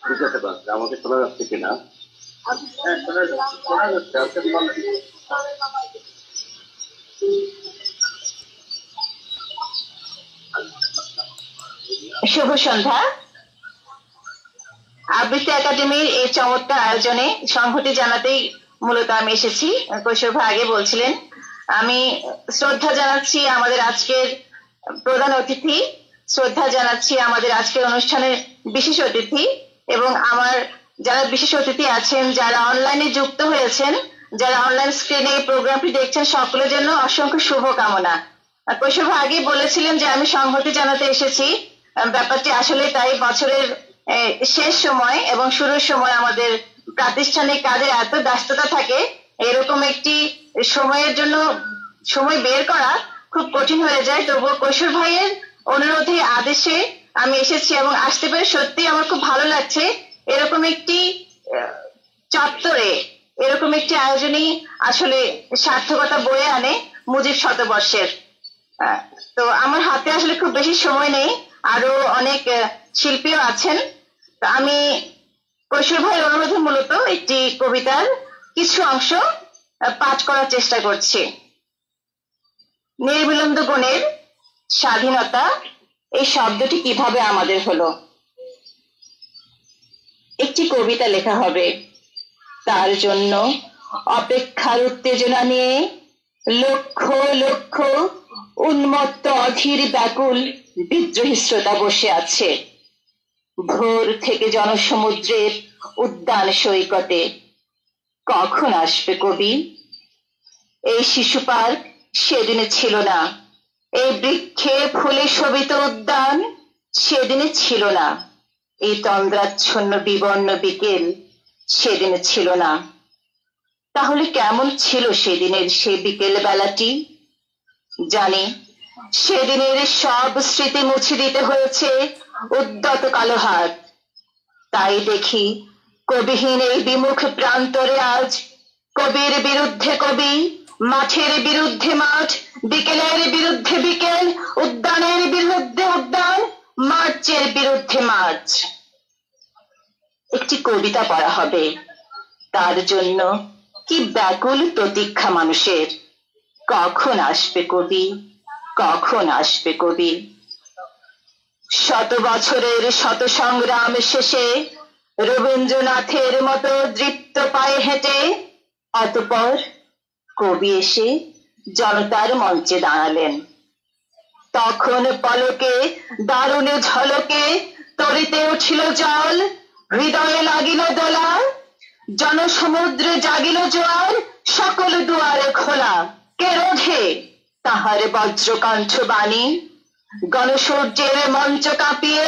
বুঝতে পারছি, আমাকে শোনা যাচ্ছে কিনা? হ্যাঁ, শোনা যাচ্ছে। আপনি বলেন। শুভ সন্ধ্যা। আবৃত্তি একাডেমির এই চমৎকার আয়োজনে সংহতি জানাতেই মূলত আমি এসেছি। কৈশোর ভাই আগে বলছিলেন। আমি শ্রদ্ধা জানাচ্ছি আমাদের আজকের প্রধান অতিথি, শ্রদ্ধা জানাচ্ছি আমাদের আজকের অনুষ্ঠানের বিশেষ অতিথি, এবং আমার যারা বিশেষ অতিথি আছেন, যারা অনলাইনে যুক্ত হয়েছেন, যারা অনলাইন স্ক্রিনে এই প্রোগ্রামটি দেখছেন, সকলের জন্য অসংখ্য শুভকামনা। কৈশোর ভাই আগেই বলেছিলেন যে আমি সংহতি জানাতে এসেছি। ব্যাপারটি আসলে তাই। বছরের শেষ সময় এবং শুরুর সময় আমাদের প্রাতিষ্ঠানিক কাজের এত ব্যস্ততা থাকে, এরকম একটি সময়ের জন্য সময় বের করা খুব কঠিন হয়ে যায়। তবুও কৈশোর ভাইয়ের অনুরোধে আদেশে আমি এসেছি এবং আসতে পেরে সত্যি আমার খুব ভালো লাগছে। এরকম একটি চত্বরে এরকম একটি আয়োজনই আসলে সার্থকতা বয়ে আনে মুজিব শতবর্ষের। তো আমার হাতে আসলে খুব বেশি সময় নেই, আরো অনেক শিল্পীও আছেন। আমি কৈশোর ভাইয়ের অনুরোধে মূলত একটি কবিতার কিছু অংশ পাঠ করার চেষ্টা করছি। নির্বিলম্ব গুণের স্বাধীনতা এই শব্দটি কিভাবে আমাদের হলো। একটি কবিতা লেখা হবে, তার জন্য অপেক্ষার উত্তেজনা নিয়ে লক্ষ লক্ষ উন্মত্ত অধীর ব্যাকুল বিদ্রোহী শ্রোতা বসে আছে ভোর থেকে জনসমুদ্রের উদ্যান সৈকতে। কখন আসবে কবি? এই শিশু পার্ক সেদিনে ছিল না, এই বৃক্ষে ফুলে শোভিত উদ্যান সেদিনে ছিল না, এই তন্দ্রাচ্ছন্ন বিবর্ণ বিকেল সেদিনে ছিল না। তাহলে কেমন ছিল সেদিনের সে বিকেল বেলাটি? জানি সেদিনের সব স্মৃতি মুছে দিতে হয়েছে উদ্যত কালো হাত। তাই দেখি কবিহীন এই বিমুখ প্রান্তরে আজ কবির বিরুদ্ধে কবি, মাঠের বিরুদ্ধে মাঠ, বিকেলের বিরুদ্ধে বিকেল, উদ্যানের বিরুদ্ধে উদ্যান, মার্চের বিরুদ্ধে মার্চ। একটি কবিতা পড়া হবে, তার জন্য কি ব্যাকুল প্রতীক্ষা মানুষের। কখন আসবে কবি? কখন আসবে কবি? শত বছরের শত সংগ্রাম শেষে রবীন্দ্রনাথের মতো দৃপ্ত পায়ে হেঁটে অতঃপর কবি এসে জনতার মঞ্চে দাঁড়ালেন। তখন পলকে দারুণ ঝলকে তরিতে উঠিল জল, হৃদয়ে লাগিল দোলা, জনসমুদ্রে জাগিল জোয়ার, সকল দুয়ারে খোলা। কে রোধে তাহার বজ্রকণ্ঠ বাণী? গণসূর্যের মঞ্চ কাঁপিয়ে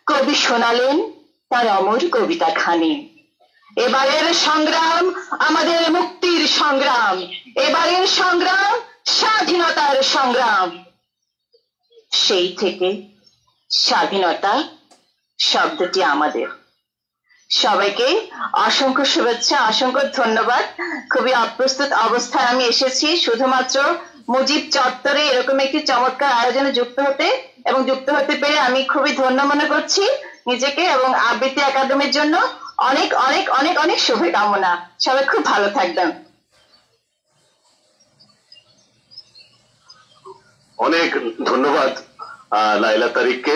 কবি শোনালেন তার অমর কবিতা খানি। এবারের সংগ্রাম আমাদের মুক্তির সংগ্রাম, এবারের সংগ্রাম স্বাধীনতার সংগ্রাম। সেই থেকে স্বাধীনতা শব্দটি আমাদের। সবাইকে অসংখ্য শুভেচ্ছা, অসংখ্য ধন্যবাদ। খুবই অপ্রস্তুত অবস্থায় আমি এসেছি শুধুমাত্র মুজিব চত্বরে এরকম একটি চমৎকার আয়োজনে যুক্ত হতে, এবং যুক্ত হতে পেরে আমি খুবই ধন্য মনে করছি নিজেকে, এবং আবৃত্তি একাডেমির জন্য অনেক অনেক অনেক অনেক শুভকামনা। সবাই খুব ভালো থাকবেন। অনেক ধন্যবাদ লাইলা তারিককে।